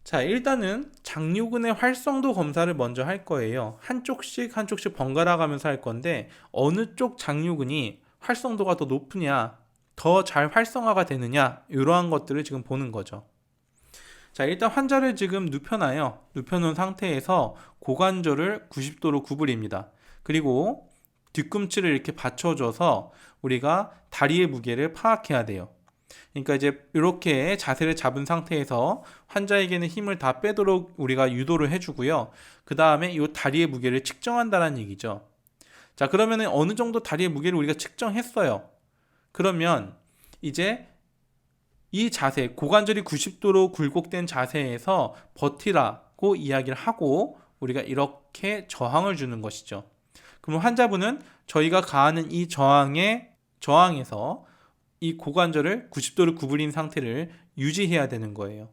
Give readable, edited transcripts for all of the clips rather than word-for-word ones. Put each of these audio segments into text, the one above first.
자, 일단은 장요근의 활성도 검사를 먼저 할 거예요. 한쪽씩 번갈아 가면서 할 건데 어느 쪽 장요근이 활성도가 더 높으냐, 더 잘 활성화가 되느냐, 이러한 것들을 지금 보는 거죠. 자, 일단 환자를 지금 눕혀놔요. 눕혀놓은 상태에서 고관절을 90도로 구부립니다. 그리고 뒤꿈치를 이렇게 받쳐줘서 우리가 다리의 무게를 파악해야 돼요. 그러니까 이제 이렇게 자세를 잡은 상태에서 환자에게는 힘을 다 빼도록 우리가 유도를 해주고요. 그 다음에 이 다리의 무게를 측정한다는 얘기죠. 자, 그러면은 어느 정도 다리의 무게를 우리가 측정했어요. 그러면 이제 이 자세, 고관절이 90도로 굴곡된 자세에서 버티라고 이야기를 하고 우리가 이렇게 저항을 주는 것이죠. 그럼 환자분은 저희가 가하는 이 저항에서 이 고관절을 90도를 구부린 상태를 유지해야 되는 거예요.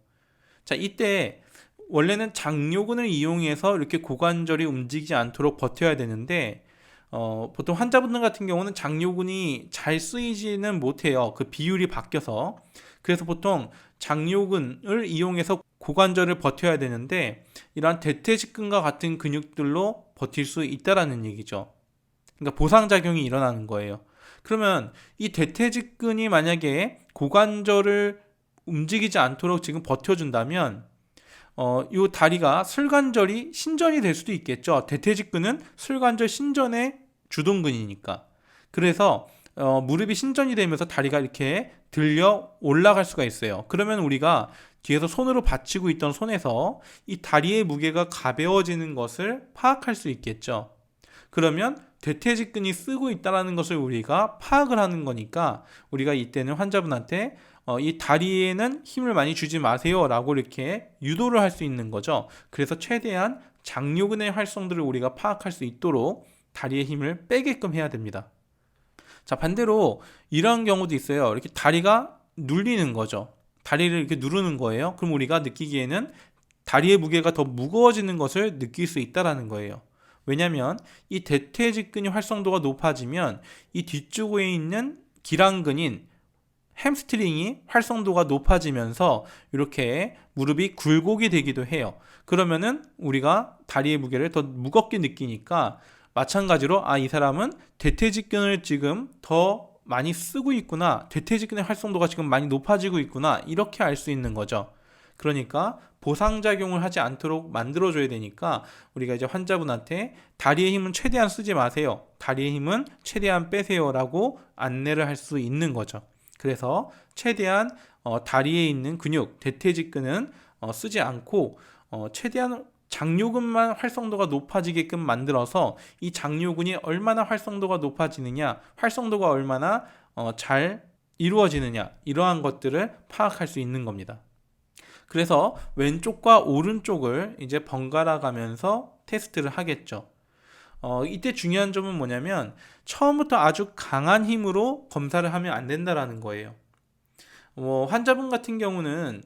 자, 이때 원래는 장요근을 이용해서 이렇게 고관절이 움직이지 않도록 버텨야 되는데 보통 환자분들 같은 경우는 장요근이 잘 쓰이지는 못해요. 그 비율이 바뀌어서. 그래서 보통 장요근을 이용해서 고관절을 버텨야 되는데 이러한 대퇴직근과 같은 근육들로 버틸 수 있다라는 얘기죠. 그러니까 보상작용이 일어나는 거예요. 그러면 이 대퇴직근이 만약에 고관절을 움직이지 않도록 지금 버텨준다면 이 다리가 슬관절이 신전이 될 수도 있겠죠. 대퇴직근은 슬관절 신전의 주동근이니까. 그래서 무릎이 신전이 되면서 다리가 이렇게 들려 올라갈 수가 있어요. 그러면 우리가 뒤에서 손으로 받치고 있던 손에서 이 다리의 무게가 가벼워지는 것을 파악할 수 있겠죠. 그러면 대퇴직근이 쓰고 있다는 것을 우리가 파악을 하는 거니까 우리가 이때는 환자분한테 이 다리에는 힘을 많이 주지 마세요 라고 이렇게 유도를 할 수 있는 거죠. 그래서 최대한 장요근의 활성도를 우리가 파악할 수 있도록 다리의 힘을 빼게끔 해야 됩니다. 자, 반대로 이런 경우도 있어요. 이렇게 다리가 눌리는 거죠. 다리를 이렇게 누르는 거예요. 그럼 우리가 느끼기에는 다리의 무게가 더 무거워지는 것을 느낄 수 있다는 거예요. 왜냐하면 이 대퇴직근이 활성도가 높아지면 이 뒤쪽에 있는 기랑근인 햄스트링이 활성도가 높아지면서 이렇게 무릎이 굴곡이 되기도 해요. 그러면은 우리가 다리의 무게를 더 무겁게 느끼니까 마찬가지로 이 사람은 대퇴직근을 지금 더 많이 쓰고 있구나. 대퇴직근의 활성도가 지금 많이 높아지고 있구나. 이렇게 알 수 있는 거죠. 그러니까 보상작용을 하지 않도록 만들어줘야 되니까 우리가 이제 환자분한테 다리의 힘은 최대한 쓰지 마세요. 다리의 힘은 최대한 빼세요 라고 안내를 할 수 있는 거죠. 그래서 최대한 다리에 있는 근육, 대퇴직근은 쓰지 않고 최대한 장요근만 활성도가 높아지게끔 만들어서 이 장요근이 얼마나 활성도가 높아지느냐, 활성도가 얼마나 잘 이루어지느냐, 이러한 것들을 파악할 수 있는 겁니다. 그래서 왼쪽과 오른쪽을 이제 번갈아 가면서 테스트를 하겠죠. 이때 중요한 점은 뭐냐면 처음부터 아주 강한 힘으로 검사를 하면 안 된다라는 거예요. 환자분 같은 경우는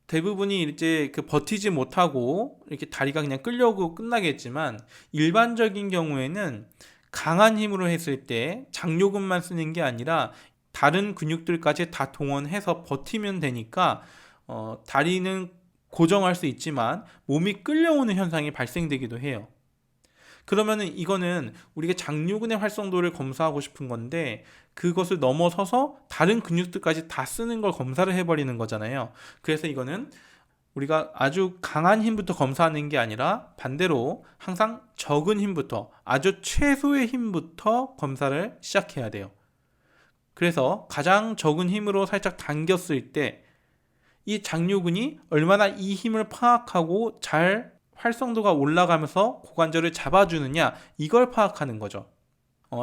대부분이 이제 버티지 못하고 이렇게 다리가 그냥 끌려오고 끝나겠지만 일반적인 경우에는 강한 힘으로 했을 때 장요근만 쓰는 게 아니라 다른 근육들까지 다 동원해서 버티면 되니까 다리는 고정할 수 있지만 몸이 끌려오는 현상이 발생되기도 해요. 그러면은 이거는 우리가 장요근의 활성도를 검사하고 싶은 건데 그것을 넘어서서 다른 근육들까지 다 쓰는 걸 검사를 해버리는 거잖아요. 그래서 이거는 우리가 아주 강한 힘부터 검사하는 게 아니라 반대로 항상 적은 힘부터, 아주 최소의 힘부터 검사를 시작해야 돼요. 그래서 가장 적은 힘으로 살짝 당겼을 때 이 장요근이 얼마나 이 힘을 파악하고 잘 활성도가 올라가면서 고관절을 잡아주느냐, 이걸 파악하는 거죠.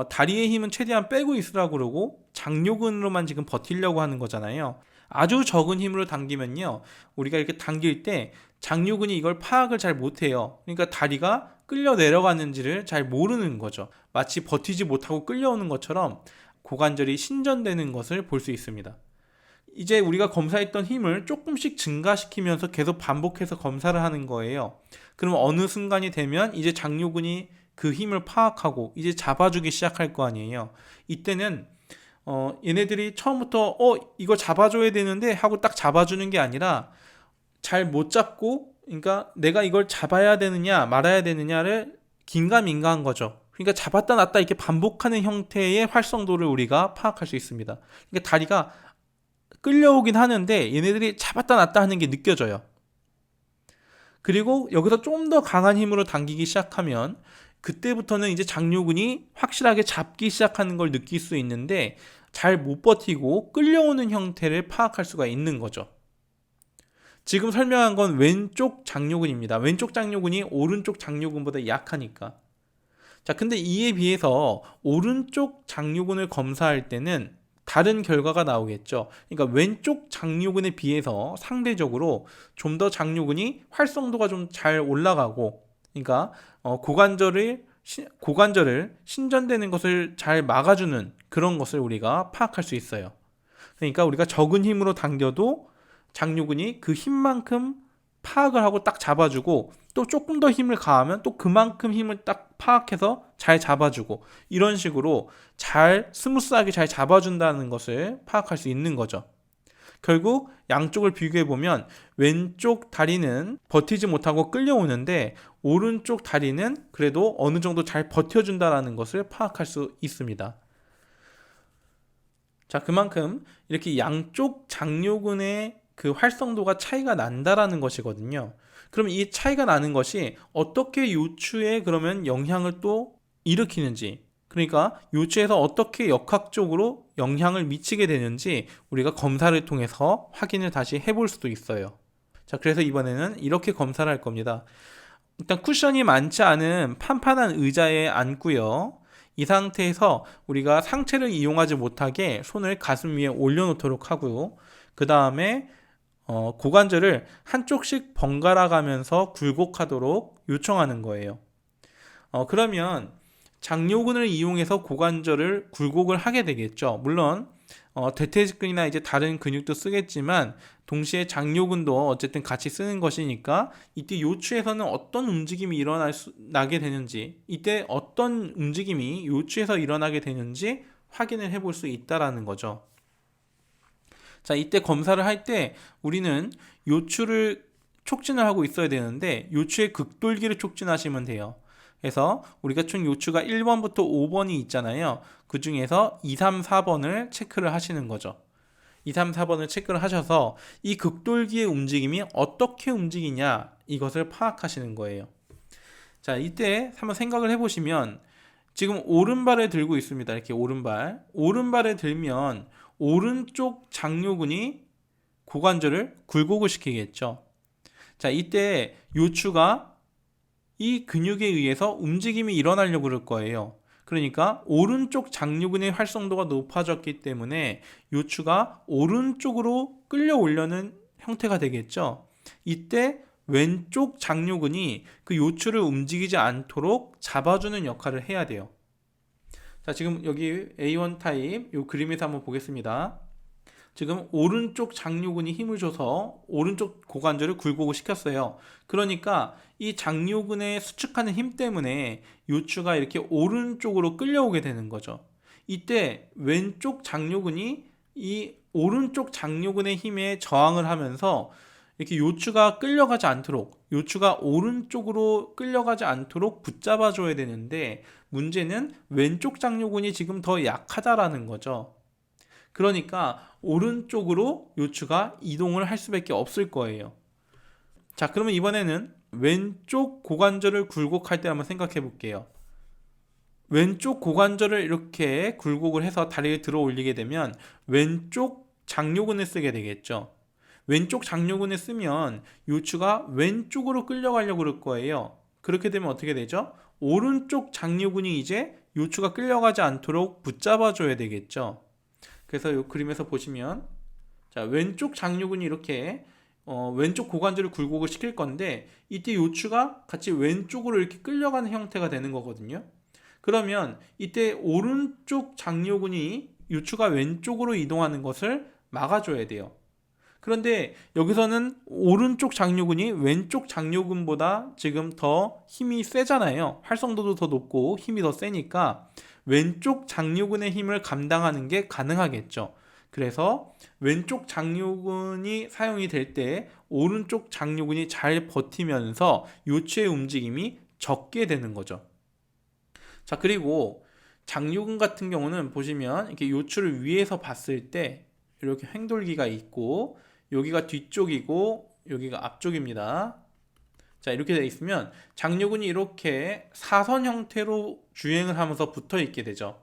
다리의 힘은 최대한 빼고 있으라고 그러고 장요근으로만 지금 버티려고 하는 거잖아요. 아주 적은 힘으로 당기면요, 우리가 이렇게 당길 때 장요근이 이걸 파악을 잘 못해요. 그러니까 다리가 끌려 내려가는지를 잘 모르는 거죠. 마치 버티지 못하고 끌려오는 것처럼 고관절이 신전되는 것을 볼 수 있습니다. 이제 우리가 검사했던 힘을 조금씩 증가시키면서 계속 반복해서 검사를 하는 거예요. 그럼 어느 순간이 되면 이제 장요근이 그 힘을 파악하고 이제 잡아주기 시작할 거 아니에요. 이때는 얘네들이 처음부터 이거 잡아줘야 되는데 하고 딱 잡아주는 게 아니라 잘 못 잡고, 그러니까 내가 이걸 잡아야 되느냐 말아야 되느냐를 긴가민가한 거죠. 그러니까 잡았다 놨다 이렇게 반복하는 형태의 활성도를 우리가 파악할 수 있습니다. 그러니까 다리가 끌려오긴 하는데 얘네들이 잡았다 놨다 하는 게 느껴져요. 그리고 여기서 좀 더 강한 힘으로 당기기 시작하면 그때부터는 이제 장요근이 확실하게 잡기 시작하는 걸 느낄 수 있는데 잘 못 버티고 끌려오는 형태를 파악할 수가 있는 거죠. 지금 설명한 건 왼쪽 장요근입니다. 왼쪽 장요근이 오른쪽 장요근보다 약하니까. 자, 근데 이에 비해서 오른쪽 장요근을 검사할 때는 다른 결과가 나오겠죠. 그러니까 왼쪽 장요근에 비해서 상대적으로 좀 더 장요근이 활성도가 좀 잘 올라가고, 그러니까 고관절을 신전되는 것을 잘 막아주는 그런 것을 우리가 파악할 수 있어요. 그러니까 우리가 적은 힘으로 당겨도 장요근이 그 힘만큼 파악을 하고 딱 잡아주고, 또 조금 더 힘을 가하면 또 그만큼 힘을 딱 파악해서 잘 잡아주고, 이런 식으로 잘 스무스하게 잘 잡아준다는 것을 파악할 수 있는 거죠. 결국 양쪽을 비교해 보면 왼쪽 다리는 버티지 못하고 끌려오는데 오른쪽 다리는 그래도 어느 정도 잘 버텨준다는 것을 파악할 수 있습니다. 자, 그만큼 이렇게 양쪽 장요근의 그 활성도가 차이가 난다라는 것이거든요. 그럼 이 차이가 나는 것이 어떻게 요추에 그러면 영향을 또 일으키는지, 그러니까 요추에서 어떻게 역학적으로 영향을 미치게 되는지 우리가 검사를 통해서 확인을 다시 해볼 수도 있어요. 자, 그래서 이번에는 이렇게 검사를 할 겁니다. 일단 쿠션이 많지 않은 판판한 의자에 앉고요. 이 상태에서 우리가 상체를 이용하지 못하게 손을 가슴 위에 올려놓도록 하고요. 그 다음에 고관절을 한쪽씩 번갈아 가면서 굴곡하도록 요청하는 거예요. 그러면 장요근을 이용해서 고관절을 굴곡을 하게 되겠죠. 물론 대퇴직근이나 이제 다른 근육도 쓰겠지만 동시에 장요근도 어쨌든 같이 쓰는 것이니까 이때 요추에서는 어떤 움직임이 나게 되는지, 이때 어떤 움직임이 요추에서 일어나게 되는지 확인을 해볼 수 있다라는 거죠. 자, 이때 검사를 할 때 우리는 요추를 촉진을 하고 있어야 되는데 요추의 극돌기를 촉진하시면 돼요. 그래서 우리가 총 요추가 1번부터 5번이 있잖아요. 그 중에서 2, 3, 4번을 체크를 하시는 거죠. 2, 3, 4번을 체크를 하셔서 이 극돌기의 움직임이 어떻게 움직이냐 이것을 파악하시는 거예요. 자, 이때 한번 생각을 해보시면 지금 오른발을 들고 있습니다. 이렇게 오른발을 들면 오른쪽 장요근이 고관절을 굴곡을 시키겠죠. 자, 이때 요추가 이 근육에 의해서 움직임이 일어나려고 그럴 거예요. 그러니까 오른쪽 장요근의 활성도가 높아졌기 때문에 요추가 오른쪽으로 끌려오려는 형태가 되겠죠. 이때 왼쪽 장요근이 그 요추를 움직이지 않도록 잡아주는 역할을 해야 돼요. 자, 지금 여기 A1 타입 이 그림에서 한번 보겠습니다. 지금 오른쪽 장요근이 힘을 줘서 오른쪽 고관절을 굴곡을 시켰어요. 그러니까 이 장요근의 수축하는 힘 때문에 요추가 이렇게 오른쪽으로 끌려오게 되는 거죠. 이때 왼쪽 장요근이 이 오른쪽 장요근의 힘에 저항을 하면서 이렇게 요추가 끌려가지 않도록, 요추가 오른쪽으로 끌려가지 않도록 붙잡아 줘야 되는데 문제는 왼쪽 장요근이 지금 더 약하다라는 거죠. 그러니까 오른쪽으로 요추가 이동을 할 수밖에 없을 거예요. 자, 그러면 이번에는 왼쪽 고관절을 굴곡할 때 한번 생각해 볼게요. 왼쪽 고관절을 이렇게 굴곡을 해서 다리를 들어 올리게 되면 왼쪽 장요근을 쓰게 되겠죠. 왼쪽 장요근을 쓰면 요추가 왼쪽으로 끌려가려고 그럴 거예요. 그렇게 되면 어떻게 되죠? 오른쪽 장요근이 이제 요추가 끌려가지 않도록 붙잡아 줘야 되겠죠. 그래서 이 그림에서 보시면 자, 왼쪽 장요근이 이렇게 왼쪽 고관절을 굴곡을 시킬 건데 이때 요추가 같이 왼쪽으로 이렇게 끌려가는 형태가 되는 거거든요. 그러면 이때 오른쪽 장요근이 요추가 왼쪽으로 이동하는 것을 막아줘야 돼요. 그런데 여기서는 오른쪽 장요근이 왼쪽 장요근보다 지금 더 힘이 세잖아요. 활성도도 더 높고 힘이 더 세니까 왼쪽 장요근의 힘을 감당하는 게 가능하겠죠. 그래서 왼쪽 장요근이 사용이 될 때 오른쪽 장요근이 잘 버티면서 요추의 움직임이 적게 되는 거죠. 자, 그리고 장요근 같은 경우는 보시면 이렇게 요추를 위에서 봤을 때 이렇게 횡돌기가 있고 여기가 뒤쪽이고 여기가 앞쪽입니다. 자, 이렇게 되어 있으면 장요근이 이렇게 사선 형태로 주행을 하면서 붙어 있게 되죠.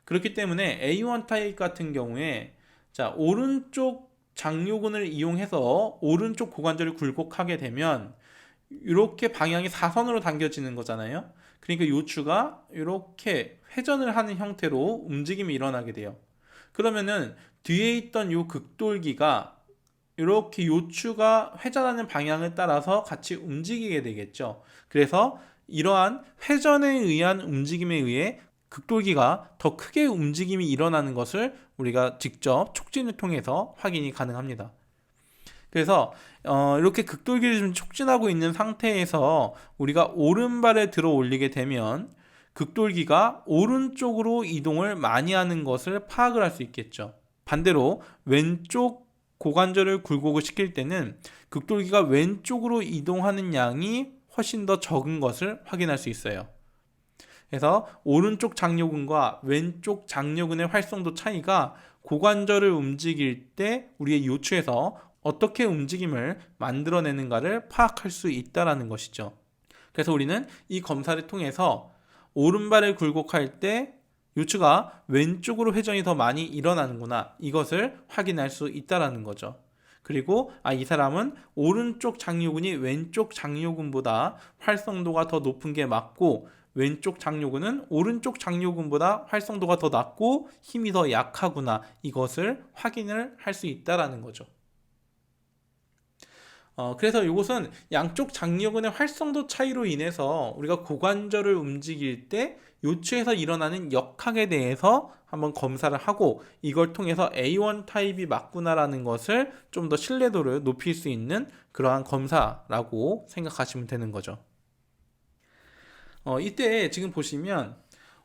그렇기 때문에 A1 타입 같은 경우에 자, 오른쪽 장요근을 이용해서 오른쪽 고관절을 굴곡하게 되면 이렇게 방향이 사선으로 당겨지는 거잖아요. 그러니까 요추가 이렇게 회전을 하는 형태로 움직임이 일어나게 돼요. 그러면은 뒤에 있던 요 극돌기가 이렇게 요추가 회전하는 방향을 따라서 같이 움직이게 되겠죠. 그래서 이러한 회전에 의한 움직임에 의해 극돌기가 더 크게 움직임이 일어나는 것을 우리가 직접 촉진을 통해서 확인이 가능합니다. 그래서 이렇게 극돌기를 좀 촉진하고 있는 상태에서 우리가 오른발을 들어 올리게 되면 극돌기가 오른쪽으로 이동을 많이 하는 것을 파악을 할 수 있겠죠. 반대로 왼쪽 고관절을 굴곡을 시킬 때는 극돌기가 왼쪽으로 이동하는 양이 훨씬 더 적은 것을 확인할 수 있어요. 그래서 오른쪽 장요근과 왼쪽 장요근의 활성도 차이가 고관절을 움직일 때 우리의 요추에서 어떻게 움직임을 만들어내는가를 파악할 수 있다는 것이죠. 그래서 우리는 이 검사를 통해서 오른발을 굴곡할 때 요추가 왼쪽으로 회전이 더 많이 일어나는구나, 이것을 확인할 수 있다는 거죠. 그리고 이 사람은 오른쪽 장요근이 왼쪽 장요근보다 활성도가 더 높은 게 맞고 왼쪽 장요근은 오른쪽 장요근보다 활성도가 더 낮고 힘이 더 약하구나, 이것을 확인을 할 수 있다는 거죠. 그래서 이것은 양쪽 장요근의 활성도 차이로 인해서 우리가 고관절을 움직일 때 요추에서 일어나는 역학에 대해서 한번 검사를 하고 이걸 통해서 A1 타입이 맞구나라는 것을 좀 더 신뢰도를 높일 수 있는 그러한 검사라고 생각하시면 되는 거죠. 이때 지금 보시면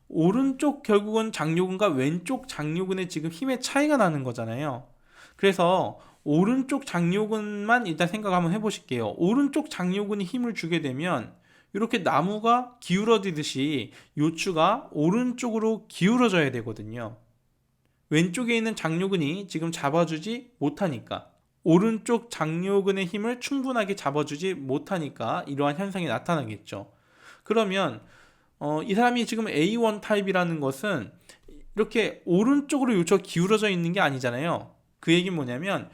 오른쪽 결국은 장요근과 왼쪽 장요근의 지금 힘의 차이가 나는 거잖아요. 그래서 오른쪽 장요근만 일단 생각 한번 해보실게요. 오른쪽 장요근이 힘을 주게 되면 이렇게 나무가 기울어지듯이 요추가 오른쪽으로 기울어져야 되거든요. 왼쪽에 있는 장요근이 지금 잡아주지 못하니까, 오른쪽 장요근의 힘을 충분하게 잡아주지 못하니까 이러한 현상이 나타나겠죠. 그러면 이 사람이 지금 A1 타입이라는 것은 이렇게 오른쪽으로 요추가 기울어져 있는 게 아니잖아요. 그 얘기는 뭐냐면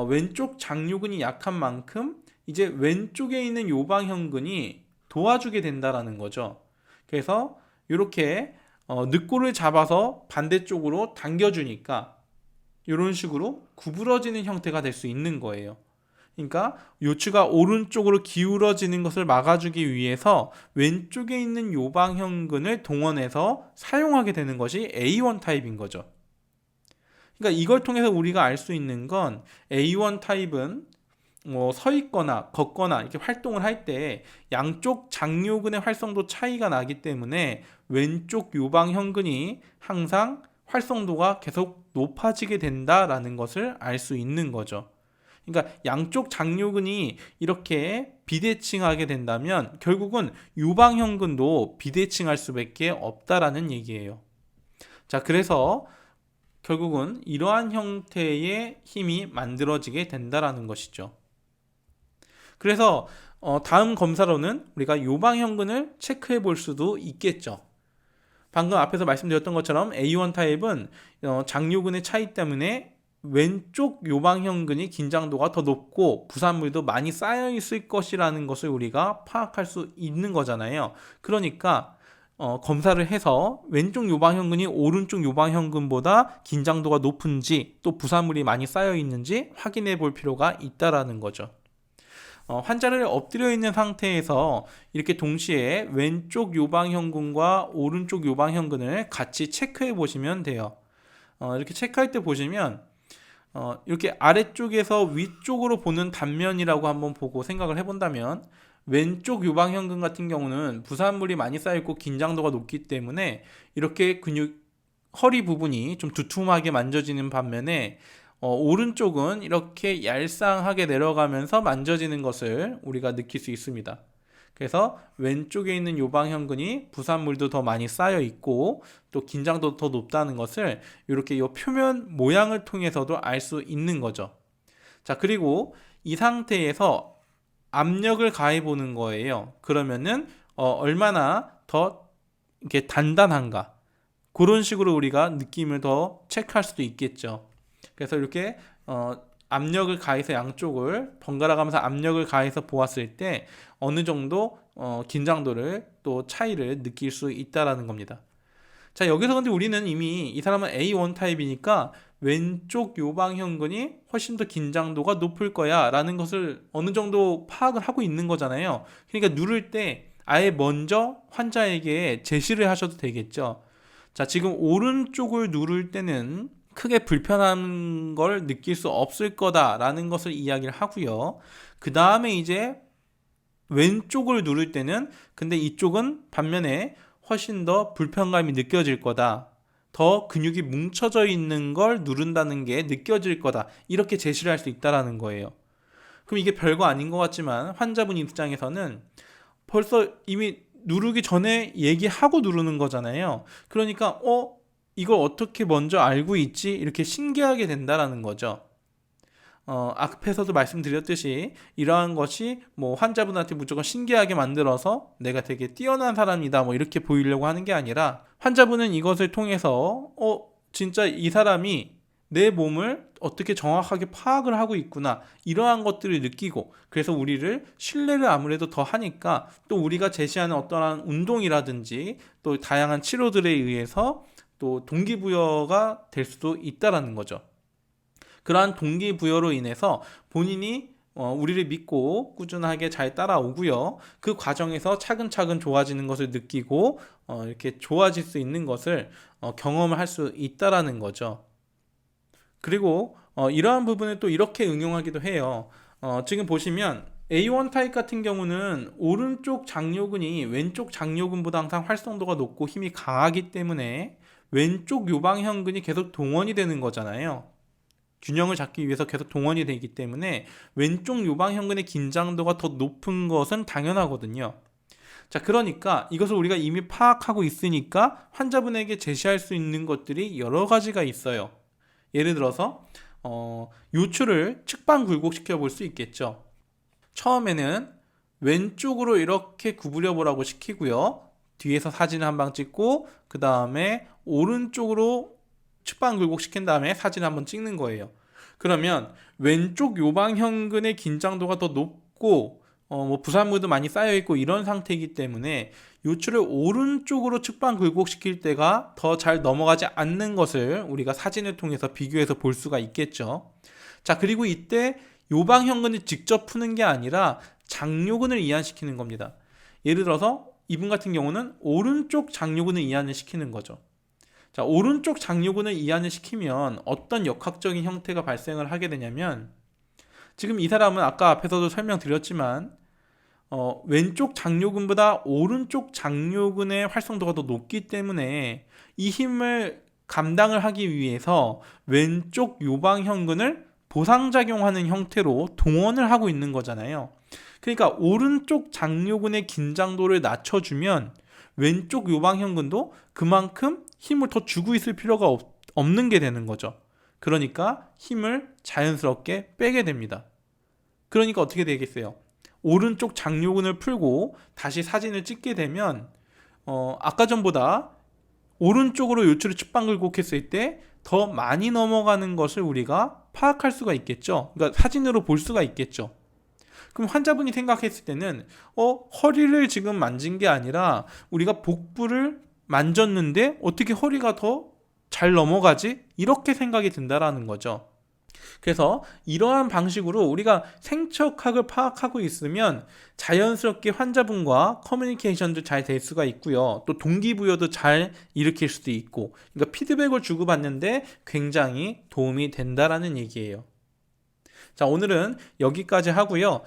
왼쪽 장요근이 약한 만큼 이제 왼쪽에 있는 요방형근이 도와주게 된다라는 거죠. 그래서 이렇게 늑골을 잡아서 반대쪽으로 당겨주니까 이런 식으로 구부러지는 형태가 될 수 있는 거예요. 그러니까 요추가 오른쪽으로 기울어지는 것을 막아주기 위해서 왼쪽에 있는 요방형근을 동원해서 사용하게 되는 것이 A1 타입인 거죠. 그러니까 이걸 통해서 우리가 알 수 있는 건 A1 타입은 서 있거나 걷거나 이렇게 활동을 할 때 양쪽 장요근의 활성도 차이가 나기 때문에 왼쪽 요방형근이 항상 활성도가 계속 높아지게 된다라는 것을 알 수 있는 거죠. 그러니까 양쪽 장요근이 이렇게 비대칭하게 된다면 결국은 요방형근도 비대칭할 수밖에 없다라는 얘기예요. 자, 그래서 결국은 이러한 형태의 힘이 만들어지게 된다라는 것이죠. 그래서 다음 검사로는 우리가 요방형근을 체크해 볼 수도 있겠죠. 방금 앞에서 말씀드렸던 것처럼 A1 타입은 장요근의 차이 때문에 왼쪽 요방형근이 긴장도가 더 높고 부산물도 많이 쌓여 있을 것이라는 것을 우리가 파악할 수 있는 거잖아요. 그러니까 검사를 해서 왼쪽 요방형근이 오른쪽 요방형근보다 긴장도가 높은지 또 부산물이 많이 쌓여 있는지 확인해 볼 필요가 있다라는 거죠. 환자를 엎드려 있는 상태에서 이렇게 동시에 왼쪽 요방형근과 오른쪽 요방형근을 같이 체크해 보시면 돼요. 이렇게 체크할 때 보시면 이렇게 아래쪽에서 위쪽으로 보는 단면이라고 한번 보고 생각을 해본다면 왼쪽 요방형근 같은 경우는 부산물이 많이 쌓여있고 긴장도가 높기 때문에 이렇게 근육 허리 부분이 좀 두툼하게 만져지는 반면에 오른쪽은 이렇게 얄쌍하게 내려가면서 만져지는 것을 우리가 느낄 수 있습니다. 그래서 왼쪽에 있는 요방형근이 부산물도 더 많이 쌓여 있고 또 긴장도 더 높다는 것을 이렇게 이 표면 모양을 통해서도 알 수 있는 거죠. 자, 그리고 이 상태에서 압력을 가해 보는 거예요. 그러면은 얼마나 더 이렇게 단단한가, 그런 식으로 우리가 느낌을 더 체크할 수도 있겠죠. 그래서 이렇게 압력을 가해서 양쪽을 번갈아 가면서 압력을 가해서 보았을 때 어느 정도 긴장도를 또 차이를 느낄 수 있다라는 겁니다. 자, 여기서 근데 우리는 이미 이 사람은 A1 타입이니까 왼쪽 요방형근이 훨씬 더 긴장도가 높을 거야 라는 것을 어느 정도 파악을 하고 있는 거잖아요. 그러니까 누를 때 아예 먼저 환자에게 제시를 하셔도 되겠죠. 자, 지금 오른쪽을 누를 때는 크게 불편한 걸 느낄 수 없을 거다라는 것을 이야기를 하고요. 그 다음에 이제 왼쪽을 누를 때는 근데 이쪽은 반면에 훨씬 더 불편감이 느껴질 거다. 더 근육이 뭉쳐져 있는 걸 누른다는 게 느껴질 거다. 이렇게 제시를 할 수 있다라는 거예요. 그럼 이게 별거 아닌 것 같지만 환자분 입장에서는 벌써 이미 누르기 전에 얘기하고 누르는 거잖아요. 그러니까 이걸 어떻게 먼저 알고 있지? 이렇게 신기하게 된다라는 거죠. 앞에서도 말씀드렸듯이 이러한 것이 뭐 환자분한테 무조건 신기하게 만들어서 내가 되게 뛰어난 사람이다 뭐 이렇게 보이려고 하는 게 아니라 환자분은 이것을 통해서 진짜 이 사람이 내 몸을 어떻게 정확하게 파악을 하고 있구나, 이러한 것들을 느끼고, 그래서 우리를 신뢰를 아무래도 더 하니까 또 우리가 제시하는 어떠한 운동이라든지 또 다양한 치료들에 의해서 또 동기부여가 될 수도 있다라는 거죠. 그러한 동기부여로 인해서 본인이 우리를 믿고 꾸준하게 잘 따라오고요. 그 과정에서 차근차근 좋아지는 것을 느끼고 이렇게 좋아질 수 있는 것을 경험을 할 수 있다라는 거죠. 그리고 이러한 부분을 또 이렇게 응용하기도 해요. 지금 보시면 A1 타입 같은 경우는 오른쪽 장요근이 왼쪽 장요근보다 항상 활성도가 높고 힘이 강하기 때문에 왼쪽 요방형근이 계속 동원이 되는 거잖아요. 균형을 잡기 위해서 계속 동원이 되기 때문에 왼쪽 요방형근의 긴장도가 더 높은 것은 당연하거든요. 자, 그러니까 이것을 우리가 이미 파악하고 있으니까 환자분에게 제시할 수 있는 것들이 여러 가지가 있어요. 예를 들어서 요추를 측방 굴곡시켜 볼 수 있겠죠. 처음에는 왼쪽으로 이렇게 구부려 보라고 시키고요. 뒤에서 사진을 한 방 찍고 그 다음에 오른쪽으로 측방 굴곡시킨 다음에 사진을 한번 찍는 거예요. 그러면 왼쪽 요방형근의 긴장도가 더 높고 뭐 부산물도 많이 쌓여있고 이런 상태이기 때문에 요추를 오른쪽으로 측방 굴곡시킬 때가 더 잘 넘어가지 않는 것을 우리가 사진을 통해서 비교해서 볼 수가 있겠죠. 자, 그리고 이때 요방형근을 직접 푸는 게 아니라 장요근을 이완시키는 겁니다. 예를 들어서 이분 같은 경우는 오른쪽 장요근을 이완을 시키는 거죠. 자, 오른쪽 장요근을 이완을 시키면 어떤 역학적인 형태가 발생을 하게 되냐면, 지금 이 사람은 아까 앞에서도 설명드렸지만 왼쪽 장요근보다 오른쪽 장요근의 활성도가 더 높기 때문에 이 힘을 감당을 하기 위해서 왼쪽 요방형근을 보상작용하는 형태로 동원을 하고 있는 거잖아요. 그러니까 오른쪽 장요근의 긴장도를 낮춰주면 왼쪽 요방형근도 그만큼 힘을 더 주고 있을 필요가 없는 게 되는 거죠. 그러니까 힘을 자연스럽게 빼게 됩니다. 그러니까 어떻게 되겠어요? 오른쪽 장요근을 풀고 다시 사진을 찍게 되면 아까 전보다 오른쪽으로 요추를 측방 굴곡했을 때 더 많이 넘어가는 것을 우리가 파악할 수가 있겠죠. 그러니까 사진으로 볼 수가 있겠죠. 그럼 환자분이 생각했을 때는 허리를 지금 만진 게 아니라 우리가 복부를 만졌는데 어떻게 허리가 더 잘 넘어가지? 이렇게 생각이 든다라는 거죠. 그래서 이러한 방식으로 우리가 생체역학을 파악하고 있으면 자연스럽게 환자분과 커뮤니케이션도 잘 될 수가 있고요. 또 동기부여도 잘 일으킬 수도 있고, 그러니까 피드백을 주고받는데 굉장히 도움이 된다라는 얘기예요. 자, 오늘은 여기까지 하고요.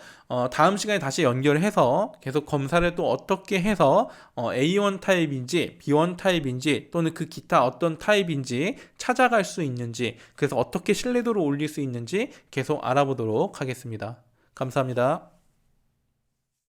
다음 시간에 다시 연결해서 계속 검사를 또 어떻게 해서 A1 타입인지 B1 타입인지 또는 그 기타 어떤 타입인지 찾아갈 수 있는지, 그래서 어떻게 신뢰도를 올릴 수 있는지 계속 알아보도록 하겠습니다. 감사합니다.